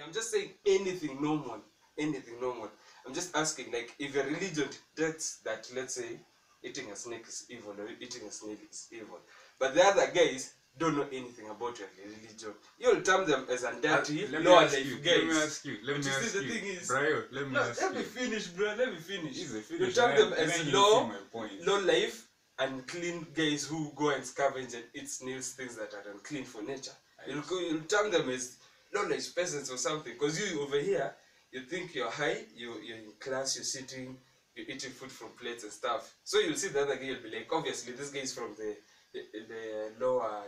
I'm just saying anything normal. Anything normal. I'm just asking, like, if a religion dictates that, let's say, eating a snake is evil or eating a snake is evil, but the other guys don't know anything about your religion, you'll term them as dirty, lower life guys. Let me ask you. The thing is, Brayo, let me finish, bro. Let me finish. You term them as low life, unclean guys who go and scavenge and eat snails, things that are unclean for nature. You'll term them as low life peasants or something, because you over here, you think you're high, you're in class, you're sitting, you're eating food from plates and stuff. So you'll see the other guy, you'll be like, obviously this guy is from the lower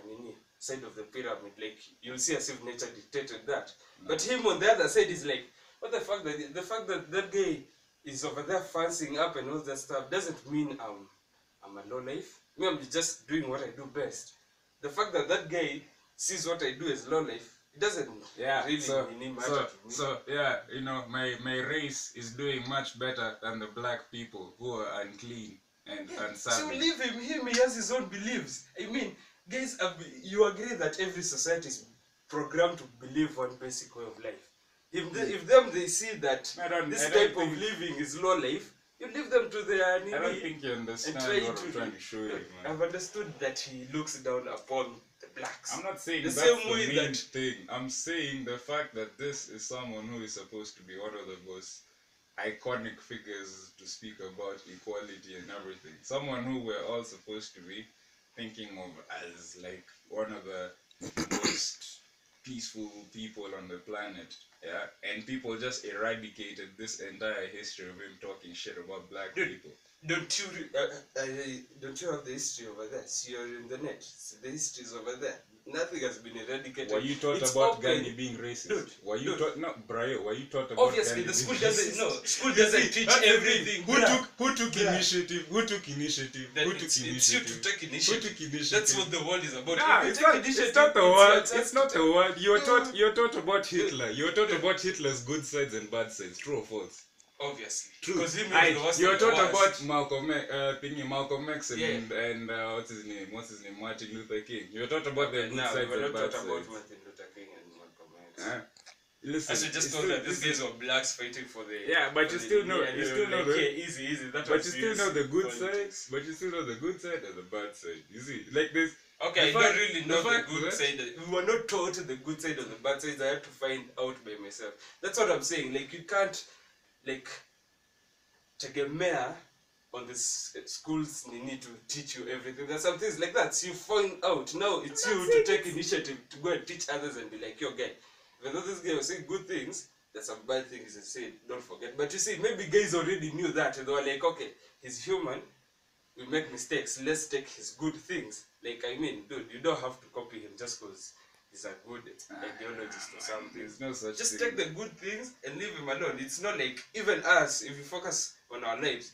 side of the pyramid. Like, you'll see as if nature dictated that. No. But him on the other side is like, what the fuck? The fact that that guy is over there fancying up and all that stuff doesn't mean I'm a low life. Me, I'm just doing what I do best. The fact that that guy sees what I do as low life, it doesn't really matter to me. So yeah, you know, my race is doing much better than the black people who are unclean and unsavage. So leave him. He has his own beliefs. I mean, guys, you agree that every society is programmed to believe one basic way of life. If they see that this type of living is low life, you leave them to their I don't think you understand what I'm trying to show you, man. I've understood that he looks down upon the blacks. I'm not saying that's the main thing. I'm saying the fact that this is someone who is supposed to be one of the most iconic figures to speak about equality and everything. Someone who we're all supposed to be thinking of as like one of the most peaceful people on the planet. Yeah, and people just eradicated this entire history of him talking shit about black people. Don't you have the history over there? See, you're in the net. See, the history is over there. Nothing has been eradicated. Were you taught about Gandhi being racist? Dude, were you taught Brayo? Were you taught about obviously Gandhi the school being doesn't. racist? No, school doesn't teach everything. Who took initiative? Who took initiative? It's you to take initiative. Who took initiative? That's what the world is about. Nah, it's not a word. It's not a word. You're taught about Hitler. You're taught about Hitler's good sides and bad sides. True or false? Obviously. True. Because you're taught about Malcolm X and what's his name? Martin Luther King. You're taught about the good sides and bad sides. Martin Luther King and Malcolm X. Listen, as we just told that these guys were blacks fighting for the but you still know easy. But you still know the good side. But you still know the good side and the bad side. You see, like this. Okay, I don't really know the good side. We were not taught the good side or the bad side. I had to find out by myself. That's what I'm saying. Like, you can't take a mayor on this school's need to teach you everything. There's some things like that. So you find out. Now it's you to take initiative to go and teach others and be like, yo, guy, even though this guy was saying good things, there's some bad things he said, don't forget. But you see, maybe guys already knew that. And they were like, okay, he's human. We make mistakes. Let's take his good things. Like, I mean, dude, you don't have to copy him just because he's a good ideologist or something. There's no such just thing. take the good things and leave him alone. It's not like, even us, if you focus on our lives,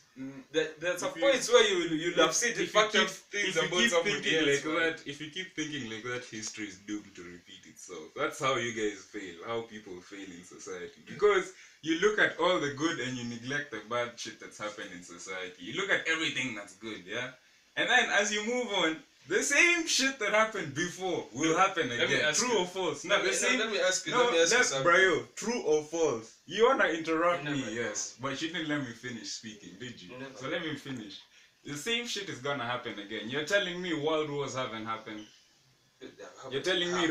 there's some points where you'll have seen the fact of things about somebody else. If you keep thinking like that, history is doomed to repeat itself. That's how you guys fail, how people fail in society. Because you look at all the good and you neglect the bad shit that's happened in society. You look at everything that's good, yeah? And then as you move on, the same shit that happened before will happen again. True or false? Let me ask you something. Brayo, true or false? You wanna interrupt me, yes. But you didn't let me finish speaking, did you? So let me finish. The same shit is gonna happen again. You're telling me world wars haven't happened. You're telling me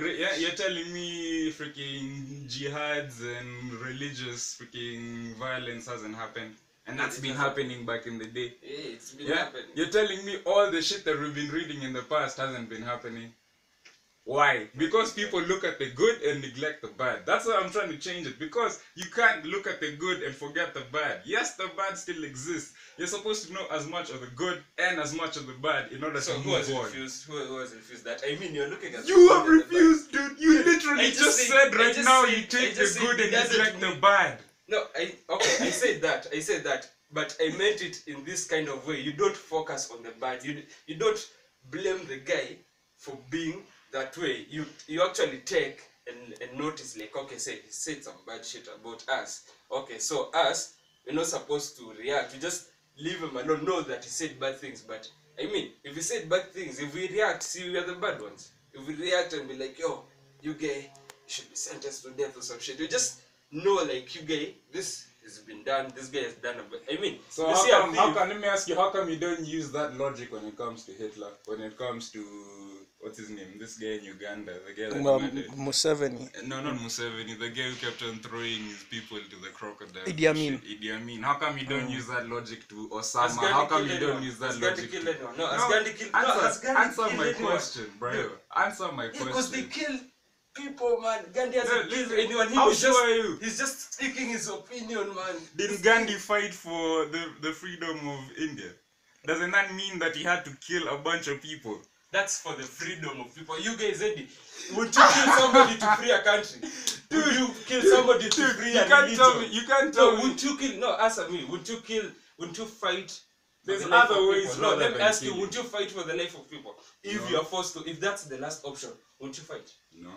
freaking jihads and religious freaking violence hasn't happened. And that's been happening back in the day. Yeah, it's been happening. You're telling me all the shit that we've been reading in the past hasn't been happening. Why? Because people look at the good and neglect the bad. That's why I'm trying to change it. Because you can't look at the good and forget the bad. Yes, the bad still exists. You're supposed to know as much of the good and as much of the bad in order to move on. Who has refused that? I mean, you're looking at you have refused, dude. You literally just said right now you take the good and neglect the bad. No, I said that, but I meant it in this kind of way. You don't focus on the bad. You don't blame the guy for being that way. You actually take and notice, like, okay, say he said some bad shit about us. Okay, so us, we're not supposed to react. We just leave him alone. Know that he said bad things, but I mean, if he said bad things, if we react, see, we are the bad ones. If we react and be like, yo, you gay, you should be sentenced to death or some shit. You just no, like you guy, this has been done, this guy has done I mean, so let me ask you, how come you don't use that logic when it comes to Hitler, when it comes to what's his name, this guy in Uganda, the guy that murdered Museveni. No, not Museveni, the guy who kept on throwing his people to the crocodile. Idi Amin. Idi Amin. How come you don't use that logic to Osama? How come you don't use that logic to... Answer my question, bro. Answer my question. Because they kill people, man. Gandhi hasn't killed anyone. He's just speaking his opinion, man. Didn't Gandhi fight for the freedom of India? Doesn't that mean that he had to kill a bunch of people? That's for the freedom of people. You guys, ZEDDY, would you kill somebody to free a country? Would you kill somebody to free a religion? You can't tell me. Would you kill? No, answer me. Would you fight? There's other ways. No, let me ask you. Would you fight for the life of people? If you are forced to, if that's the last option, would you fight? No.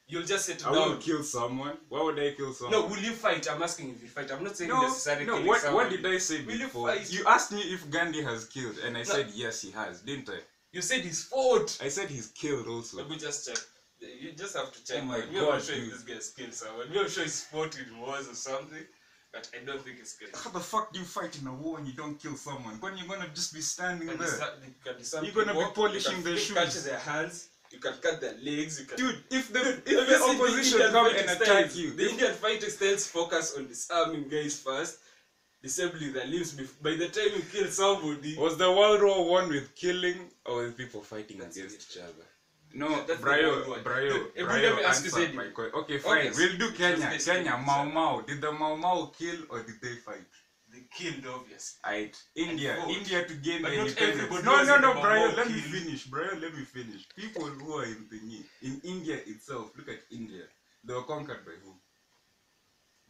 You'll just sit down. I would kill someone. Why would I kill someone? No, will you fight? I'm asking if you fight. I'm not saying necessarily killing someone. What did I say before? You asked me if Gandhi has killed, and I said yes, he has, didn't I? You said he's fought. I said he's killed also. Let me just check. You just have to check. Oh my God, I'm sure if this guy's killed someone. I'm sure he's fought in wars or something, but I don't think he's killed. How the fuck do you fight in a war and you don't kill someone? When you're gonna just be standing there? You're gonna be polishing their shoes. Cut their hands. You can cut their legs. You can... Dude, if the opposition come and attack you, the Indian fighting styles focus on disarming guys first, disabling their limbs. By the time you kill somebody, was the World War I with killing or with people fighting against each other? No, Brayo, let me ask you, ZEDDY. Okay, fine. We'll do Kenya. Kenya, Mau Mau. Did the Mau Mau kill or did they fight? They killed, obviously. Right. India to gain but the not independence. No, Brayo, let me finish. Brayo, let me finish. People who are in India itself, look at India. They were conquered by who?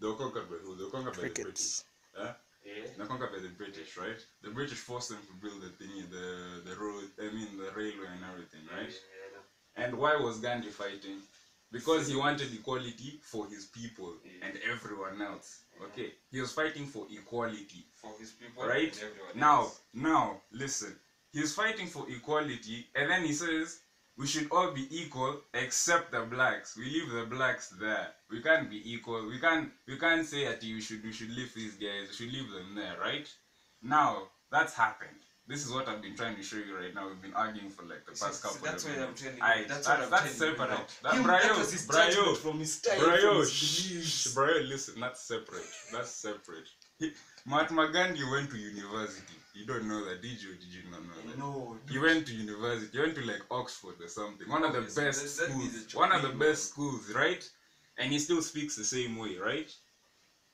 They were conquered by who? They were conquered by the British. Huh? Yeah. They're conquered by the British, right? The British forced them to build the thingy, the road, the railway and everything, right? Yeah. And why was Gandhi fighting? Because he wanted equality for his people and everyone else. Okay, he was fighting for equality for his people, right? And everyone else. Now, listen. He's fighting for equality, and then he says we should all be equal except the blacks. We leave the blacks there. We can't be equal. We can't say that we should leave these guys. We should leave them there, right? Now that's happened. This is what I've been trying to show you right now. We've been arguing for like the past couple of minutes. That's what I'm telling you. That's separate. That was his judgment from his time. Brayo, listen, that's separate. That's separate. Mahatma Gandhi went to university. You don't know that, did you? Did you not know that? No. He went to university. He went to like Oxford or something. One of the best schools. One of the best schools, right? And he still speaks the same way, right?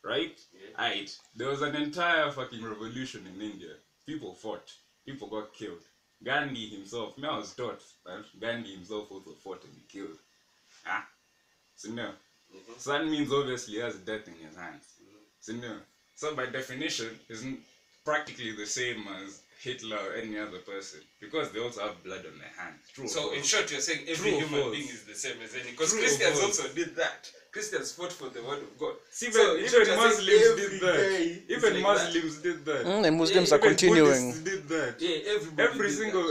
Right? Yeah. Right. There was an entire fucking revolution in India. People fought. People got killed. Gandhi himself, I was taught that Gandhi himself also fought and be killed. Ah? So no. So that means obviously he has death in his hands. So no. So by definition, he's practically the same as Hitler or any other person. Because they also have blood on their hands. True. So in short, you're saying every human being is the same as any. Because Christians also did that. Christians fought for the word of God. Even Muslims did that. Even Muslims did that. And Muslims are continuing. Buddhists did that. Yeah,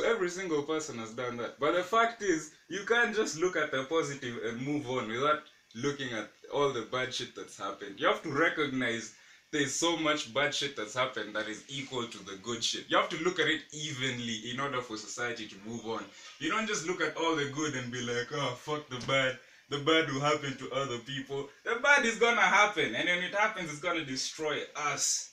every single person has done that. But the fact is, you can't just look at the positive and move on without looking at all the bad shit that's happened. You have to recognize there's so much bad shit that's happened that is equal to the good shit. You have to look at it evenly in order for society to move on. You don't just look at all the good and be like, oh, fuck the bad. The bad will happen to other people. The bad is gonna happen, and when it happens, it's gonna destroy us.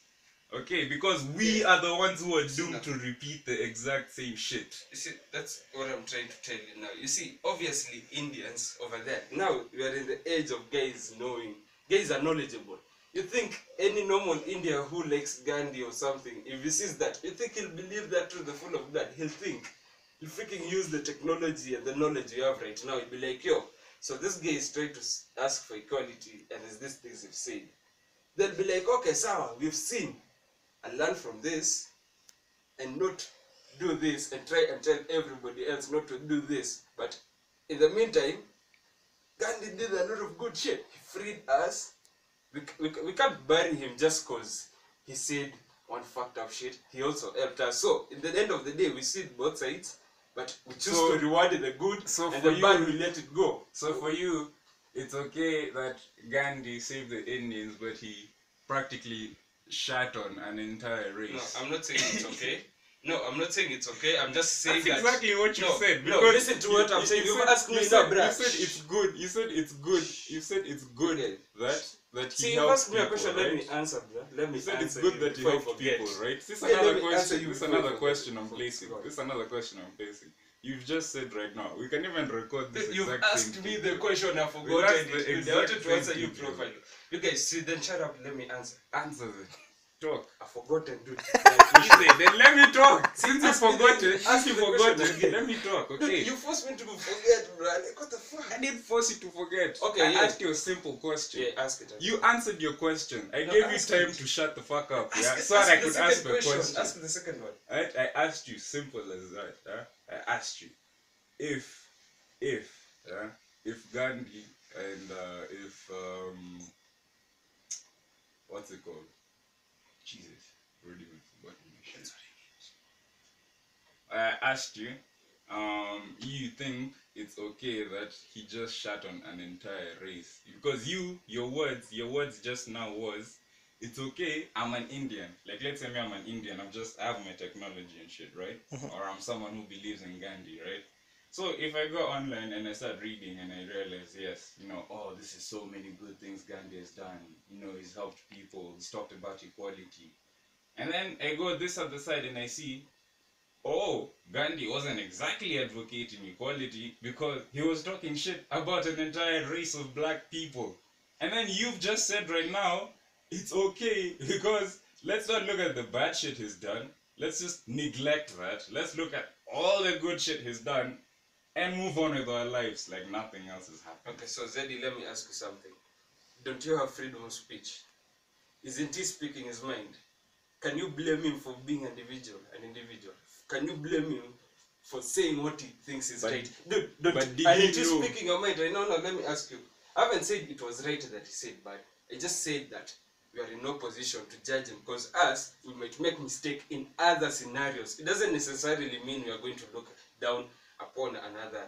Okay, because we are the ones who are doomed to repeat the exact same shit. You see, that's what I'm trying to tell you now. You see, obviously Indians over there, now we are in the age of guys knowing. Guys are knowledgeable. You think any normal Indian who likes Gandhi or something, if he sees that, you think he'll believe that to the full of blood? He'll think. He'll freaking use the technology and the knowledge you have right now. He'll be like, yo, so this guy is trying to ask for equality and there's these things he's said. They'll be like, okay, Sawa, we've seen and learn from this and not do this and try and tell everybody else not to do this. But in the meantime, Gandhi did a lot of good shit. He freed us. We can't bury him just because he said one fucked up shit. He also helped us. So, in the end of the day, we see both sides, but we choose to reward the good and the bad we let it go. So for you, it's okay that Gandhi saved the Indians, but he practically shat on an entire race. No, I'm not saying it's okay. No, I'm not saying it's okay. I'm just saying That's exactly what you said. No, listen to what I'm saying. You've asked me now, bruh. You said it's good. You said it's good. You said it's good that he See, helps you've asked me a people, question. right? Let me answer, bruh. Let me You said it's answer good you that he before I helps forget. people, right? This is Yeah, let another me question. answer you This is before I another forget. question I'm placing. This is another question I'm placing. You've just said right now. We can even record this. You've exact asked same me thing. the question. I've That's forgotten the it. I exact wanted to answer same you thing, properly. You guys, see, then shut up. Let me answer. Answer it. Talk. I've forgotten, dude. Then let me talk. Since you ask me forgot the- it, ask me the question again. let me talk, Dude, okay? you forced me to forget, bro. Like, what the fuck? I didn't force you to forget. Okay, I yeah. asked you a simple question. Yeah, ask it. You answered your question. I No, gave you ask time it. to shut the fuck up, Ask yeah? it- So that I the could second ask the question. Ask the second one. Right? I asked you, simple as that. I asked you, if Gandhi and what's it called? Jesus, already even forgotten my shit. I asked you, you think it's okay that he just shat on an entire race? Because your words just now was, it's okay, I'm an Indian. Like, let's say me, I'm an Indian, I have my technology and shit, right? Or I'm someone who believes in Gandhi, right? So if I go online and I start reading and I realize, yes, oh, this is so many good things Gandhi has done. He's helped people, he's talked about equality. And then I go this other side and I see, oh, Gandhi wasn't exactly advocating equality because he was talking shit about an entire race of black people. And then you've just said right now, it's okay because let's not look at the bad shit he's done. Let's just neglect that. Let's look at all the good shit he's done and move on with our lives like nothing else is happening. Okay, so Zeddy, let me ask you something. Don't you have freedom of speech? Isn't he speaking his mind? Can you blame him for being an individual? Can you blame him for saying what he thinks is right? Dude, but did and he it is know? speaking your mind right now. No, let me ask you. I haven't said it was right that he said, but I just said that we are in no position to judge him because us, we might make mistake in other scenarios. It doesn't necessarily mean we are going to look down upon another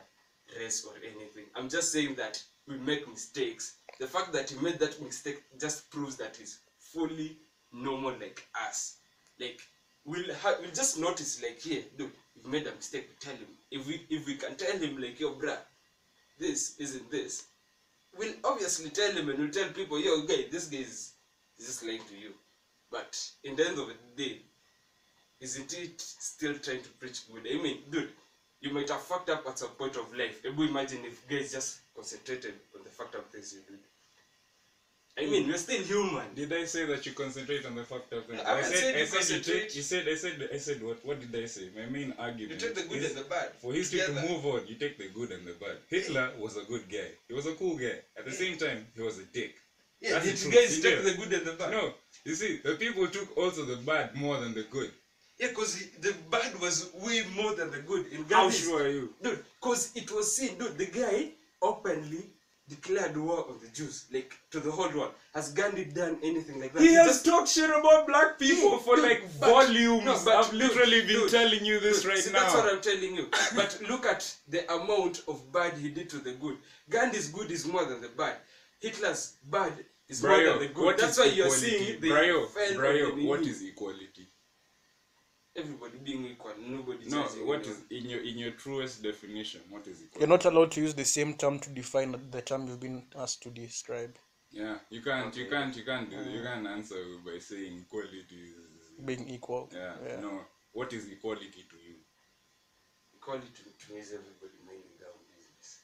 race or anything. I'm just saying that we make mistakes. The fact that he made that mistake just proves that he's fully normal like us. Like we'll just notice, like, here, dude, you've made a mistake, we tell him. If we can tell him, like, yo, bruh, this isn't this, we'll obviously tell him, and we'll tell people, yo, guy, this guy is just lying to you. But in the end of the day, isn't it still trying to preach good? I mean, dude, you might have fucked up at some point of life. Imagine if guys just concentrated on the fucked up things you did. I mean, we're still human. Did I say that you concentrate on the fucked up things? I said what? What did I say? My main argument. You take the good and the bad. For history to move on, you take the good and the bad. Hitler was a good guy. He was a cool guy. At the same time, he was a dick. Yeah, That's did the you guys truth. take the good and the bad? No. You see, the people took also the bad more than the good. Yeah, because the bad was way more than the good. In How Gandhi's, sure are you? dude, because it was seen, dude, the guy openly declared war on the Jews, like, to the whole world. Has Gandhi done anything like that? He has talked shit about black people for like volumes. No, but I've literally been telling you this dude, right see, now. That's what I'm telling you. But look at the amount of bad he did to the good. Gandhi's good is more than the bad. Hitler's bad is more than the good. That's why you're seeing the Brayo, what is equality? Everybody being equal, nobody No, judging what anyone. is in your truest definition? What is equality? You're not allowed to use the same term to define the term you've been asked to describe. Yeah, you can't Okay. you can't answer by saying equality is Being equal. yeah. No, what is equality to you? Equality to me is everybody minding their own business.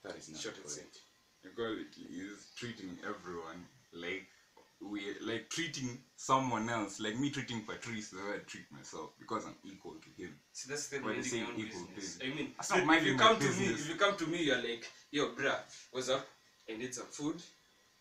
That is not Short and equality. simple. Equality is treating everyone like treating someone else, like me treating Patrice the way I treat myself, because I'm equal to him. See, that's still We're the minding your same own equal business. thing. I mean, That's not if minding you my come to me, business. if you come to me, you're like, yo, bruh, what's up? I need some food,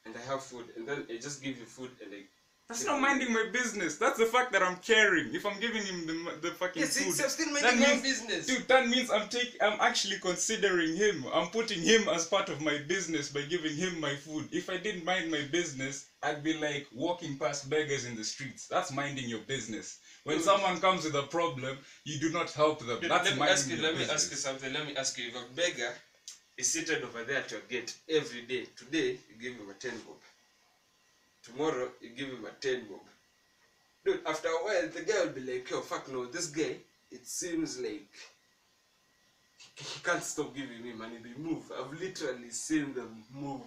and I have food, and then I just give you food, and I. That's not minding my business. That's the fact that I'm caring. If I'm giving him the fucking Yes, food, it's still that minding your own means, business. dude, that means I'm actually considering him. I'm putting him as part of my business by giving him my food. If I didn't mind my business, I'd be like walking past beggars in the streets. That's minding your business. When someone comes with a problem, you do not help them. Dude, That's let me minding ask you. your Let me business. ask you something. Let me ask you. If a beggar is seated over there at your gate every day. Today, you give him a 10 bob. Tomorrow, you give him a 10 bob. Dude, after a while, the guy will be like, yo, fuck no, this guy, it seems like he can't stop giving me money. They move. I've literally seen them move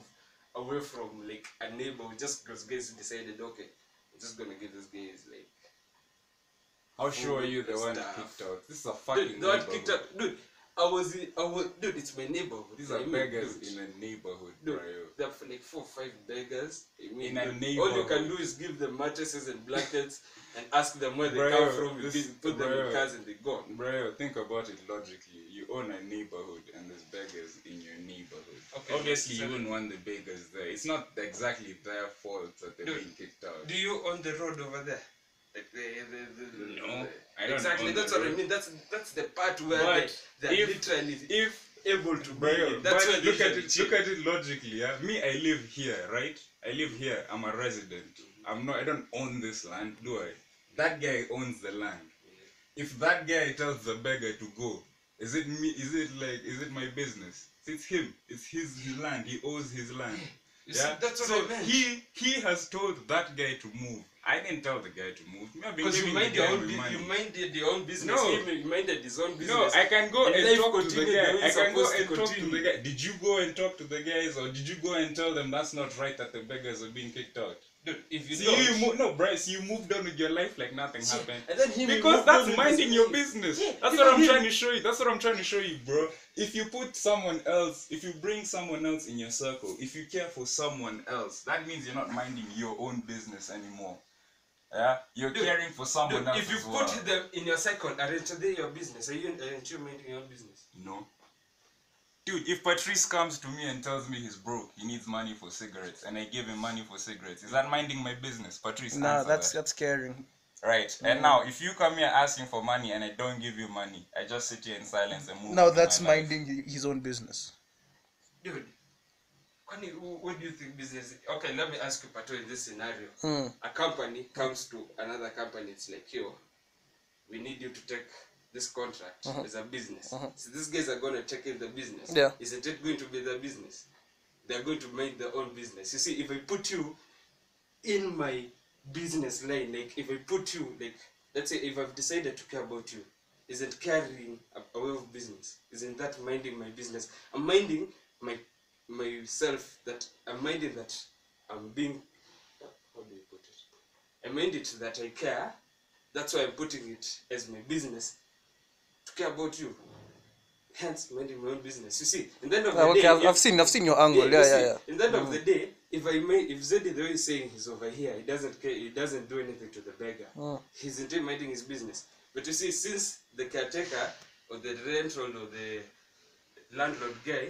away from like a neighbor just because guys decided, okay, I'm just gonna give this guy like. How sure are you the one kicked out? This is a fucking dude, the one kicked out, dude. Dude, it's my neighborhood. These are beggars in a neighborhood, dude. BRAYO. There are like 4 or 5 beggars. I mean, In a dude, neighborhood. all you can do is give them mattresses and blankets and ask them where they BRAYO, come from. this- Put them BRAYO. in cars and they go. BRAYO, think about it logically. You own a neighborhood and there's beggars in your neighborhood. Okay, obviously, so you wouldn't want the beggars there. It's not exactly their fault that they're Dude, being kicked out. Do you own the road over there? Like No, I don't exactly. own That's the what I road. mean. That's the part where But they're literally If able to BRAYO, be. That's but where look they at should it. chill. Look at it logically. Yeah, me, I live here, right? I live here. I'm a resident. I'm not. I don't own this land, do I? That guy owns the land. If that guy tells the beggar to go, is it me? Is it my business? It's him. It's his land. He owes his land. You see, that's what so I meant. he has told that guy to move. I didn't tell the guy to move. Because you mind your own business. You minded your own business. No. He minded his own business. No, I can go and life talk to the continued guy. the way I it's can go supposed to and talk to continue. the guy. Did you go and talk to the guys, or did you go and tell them that's not right that the beggars are being kicked out? Dude, if you See, don't, no, Bryce, you moved on with your life like nothing happened. and then he Because moved on that's with minding his your life. business. Yeah, That's even what I'm him. trying to show you. That's what I'm trying to show you, bro. If you put someone else, if you bring someone else in your circle, if you care for someone else, that means you're not minding your own business anymore. Yeah, you're Dude, caring for someone else. If you as well. put them in your cycle, aren't they your business? Aren't you minding your own business? No. Dude, if Patrice comes to me and tells me he's broke, he needs money for cigarettes, and I give him money for cigarettes, is that minding my business? Patrice, Nah, answer that's that. caring. Right. And now, if you come here asking for money and I don't give you money, I just sit here in silence and move. Now with that's my life. minding his own business. Dude, what do you think business is? Okay, let me ask you, Pato, in this scenario. A company comes to another company, it's like, yo, we need you to take this contract as a business. So these guys are going to take in the business. Yeah. Isn't it going to be their business? They're going to make their own business. You see, if I put you in my business line, like if I put you, like, let's say if I've decided to care about you, isn't caring a way of business? Isn't that minding my business? I'm minding myself, that I'm minding that I'm being, how do you put it? I mind it that I care. That's why I'm putting it as my business to care about you. Hence, minding my own business. You see, in the end of the Okay, day, I've seen your angle. you see, Yeah. in the end of the day, if ZEDDY, the way he's saying he's over here, he doesn't care, he doesn't do anything to the beggar. He's into minding his business. But you see, since the caretaker or the rental or the landlord guy,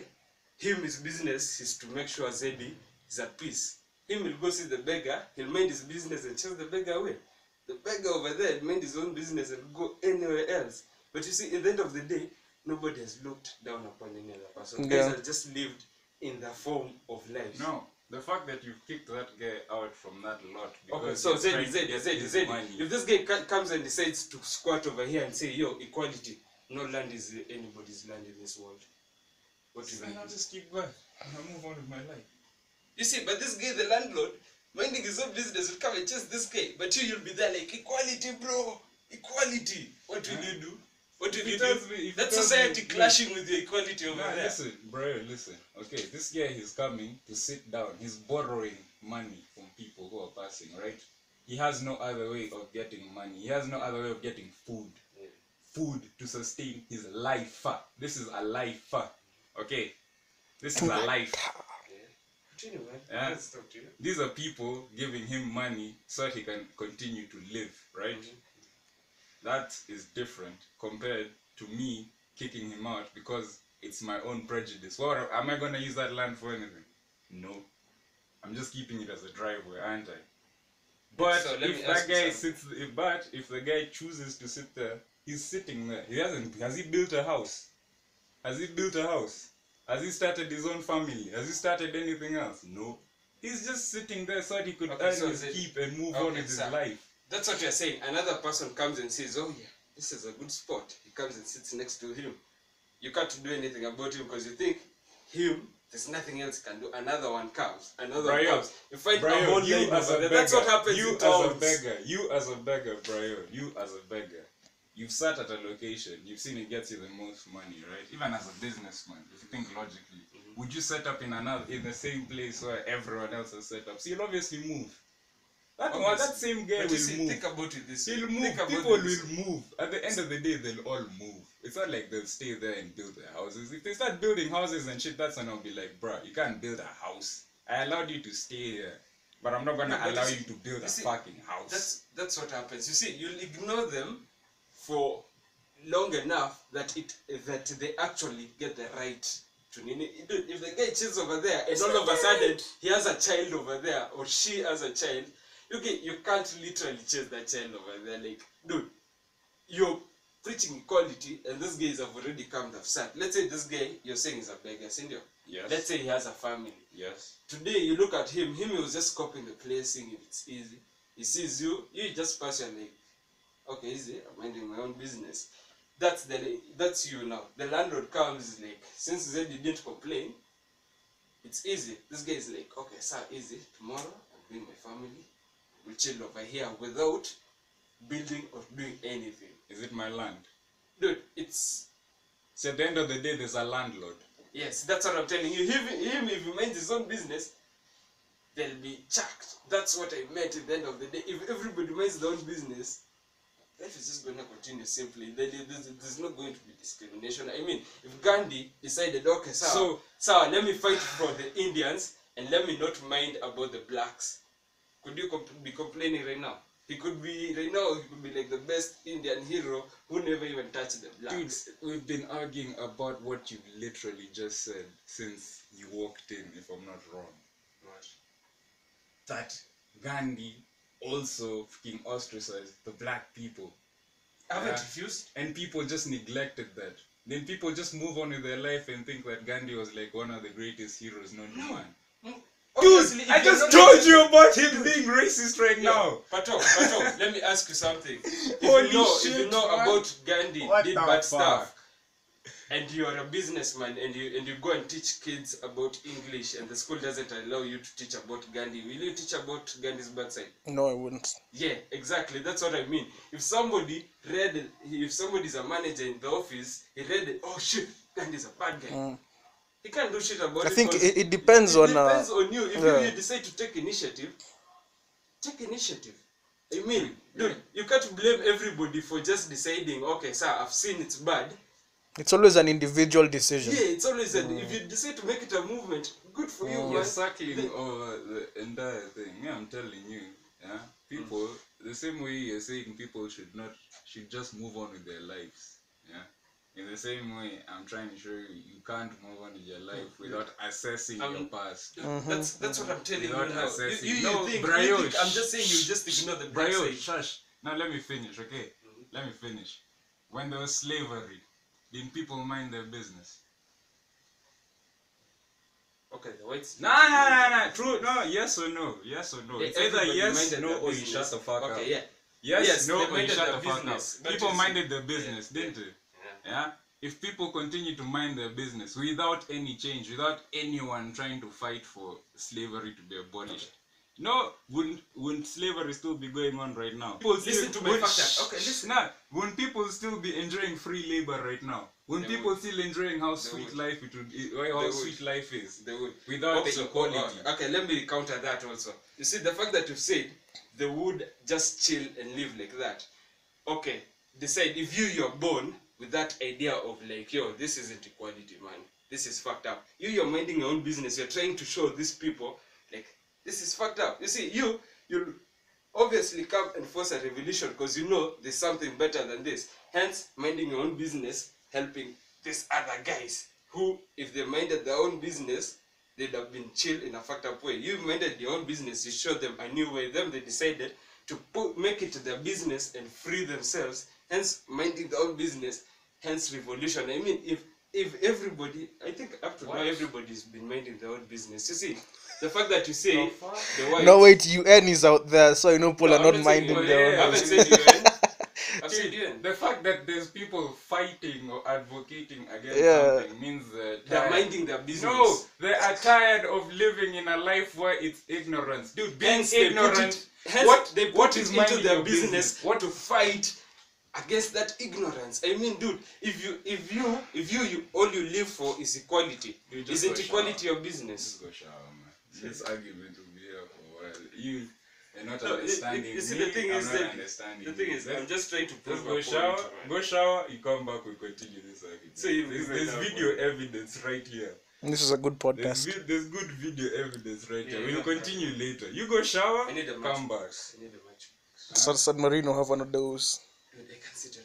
his business is to make sure ZEDDY is at peace. Him will go see the beggar, he'll mind his business and chase the beggar away. The beggar over there will mind his own business and go anywhere else. But you see, in the end of the day, nobody has looked down upon any other person. Yeah. Guys have just lived in the form of life. No. The fact that you kicked that guy out from that lot because Okay, so he's trying to get ZEDDY, his ZEDDY. money. If this guy comes and decides to squat over here and say, yo, equality, no land is anybody's land in this world, what do you Then I'll just keep going. I'll move on with my life. You see, but this guy, the landlord, minding his own business, will come and chase this guy. But you'll be there like, equality, bro, equality. What will you do? What will you do? That's society clashing with your equality over there. Listen, bro, listen. Okay, this guy is coming to sit down. He's borrowing money from people who are passing, right? He has no other way of getting money. He has no other way of getting food. Yeah. Food to sustain his life. This is a life. Okay? This is a life. Continue, man. Yeah. Let's talk to you. These are people giving him money so that he can continue to live, right? That is different compared to me kicking him out because it's my own prejudice. What am I gonna use that land for anything? No. I'm just keeping it as a driveway, aren't I? But So let me if ask that guy you sits, if the guy chooses to sit there, he's sitting there. He hasn't. Has he built a house? Has he built a house? Has he started his own family? Has he started anything else? No. He's just sitting there so that he could earn his keep and move on with his life. That's what you're saying. Another person comes and says, oh yeah, this is a good spot. He comes and sits next to him. You can't do anything about him because you think him, there's nothing else he can do. Another one comes. Another Brayo, one comes. You find a Brayo, whole you line as a over there. beggar, That's what happens you in as towns. a beggar, you as a beggar, Brayo, you as a beggar. You've sat at a location, you've seen it gets you the most money, right? Even as a businessman, if you think logically, would you set up in the same place where everyone else has set up? So you'll obviously move. That same guy But will you see, move. think about it this way. He'll move. People will move. At the end of the day, they'll all move. It's not like they'll stay there and build their houses. If they start building houses and shit, that's when I'll be like, bruh, you can't build a house. I allowed you to stay here, but I'm not gonna allow you to build a fucking house. That's what happens. You see, you'll ignore them for long enough that they actually get the right to nini. Dude, if the guy chills over there and all of a sudden he has a child over there or she has a child, okay, you can't literally chase that child over there. Like, dude, you're preaching equality and this guys have already come to sat. Let's say this guy you're saying is a beggar, Cindy. Yes. Let's say he has a family. Yes. Today you look at him he was just copying the place, saying it's easy. He sees you just pass your like, okay, easy, I'm minding my own business. That's you now. The landlord comes like, since Zeddy didn't complain, it's easy. This guy is like, okay, sir, easy. Tomorrow I'll bring my family. We'll chill over here without building or doing anything. Is it my land? Dude, it's... So at the end of the day, there's a landlord. Yes, that's what I'm telling you. Him if he minds his own business, they'll be chucked. That's what I meant at the end of the day. If everybody minds their own business, life is just going to continue simply. There's not going to be discrimination. I mean, if Gandhi decided, okay, so let me fight for the Indians and let me not mind about the blacks, could you be complaining right now? He could be, right now, he could be like the best Indian hero who never even touched the blacks. Dude, we've been arguing about what you literally just said since you walked in, if I'm not wrong. What? That Gandhi also fucking ostracized the black people. I haven't refused. And people just neglected that. Then people just move on with their life and think that Gandhi was like one of the greatest heroes known to man. Dude, I just told you about him being racist right now. Pato, let me ask you something. Holy If shit, you know man. about Gandhi What did the bad fuck? stuff, and you are a businessman and you go and teach kids about English and the school doesn't allow you to teach about Gandhi, will you teach about Gandhi's bad side? No, I wouldn't. Yeah, exactly. That's what I mean. If somebody's a manager in the office, he read it, oh shit, Gandhi's a bad guy. He can't do shit about it. I think it depends on... It depends on you. If you decide to take initiative, take initiative. I mean, dude, you can't blame everybody for just deciding, okay, sir, I've seen it's bad. It's always an individual decision. Yeah, it's always if you decide to make it a movement, good for you, man. You're circling over the entire thing. Yeah, I'm telling you. Yeah, people, the same way you're saying people should just move on with their lives. Yeah. In the same way, I'm trying to show you can't move on with your life without assessing your past. That's what I'm telling Without you now. assessing. You think, I'm just saying you just ignore the black Brayo, side. shush. Now let me finish, okay? Let me finish. When there was slavery, didn't people mind their business? Okay, the whites. Nah. True. No. Yes or no. Yes or no. Yeah, it's either everybody yes, minded no, their or you business. shut the fuck up. Okay, yeah. Yes, no, they or you minded shut their the fuck up. business, but People you see- minded their business, didn't they? Yeah. If people continue to mind their business without any change, without anyone trying to fight for slavery to be abolished, no, wouldn't slavery still be going on right now? Listen to my factor. Okay, listen. Nah, wouldn't people still be enjoying free labor right now? Wouldn't They people would. still enjoying how sweet would. life it would, They how would. sweet life is They would. without Also, the equality? okay, let me counter that also. You see, the fact that you said they would just chill and live like that. Okay, decide if you're born with that idea of like, yo, this isn't equality, man. This is fucked up. You're minding your own business. You're trying to show these people like this is fucked up. You see, you obviously come and force a revolution because you know there's something better than this. Hence, minding your own business, helping these other guys who, if they minded their own business, they'd have been chill in a fucked up way. You minded your own business, you showed them a new way. Them, they decided to make it their business and free themselves. Hence, minding their own business. Hence, revolution. I mean, if everybody, I think up to now, everybody's been minding their own business. You see, the fact that you say the white... No, wait, UN is out there, so you know people are not minding their I own haven't business. said UN. I've said UN. The fact fact that there's people fighting or advocating against Yeah. something means They're minding their business. No, they are tired of living in a life where it's ignorance. Dude, being Hence they put ignorant. they put what it is into minding their your business What to fight against that ignorance. I mean, dude, if you all you live for is equality, Dude, just isn't go equality shower. your business? Just go shower, man. This argument will be here for a while. You're not No, understanding you see, me. the thing I'm is not that understanding the thing you. is, I'm just trying to prove Just a go point, shower, man. go shower, you come back, we continue this argument. So you've there's given up video on it. evidence right here. This is a good podcast. There's good video evidence right Yeah, here. We'll yeah. continue later. You go shower, I need a come back. matchbox. I need a matchbox. San Marino have one of those. Dude, I can't sit on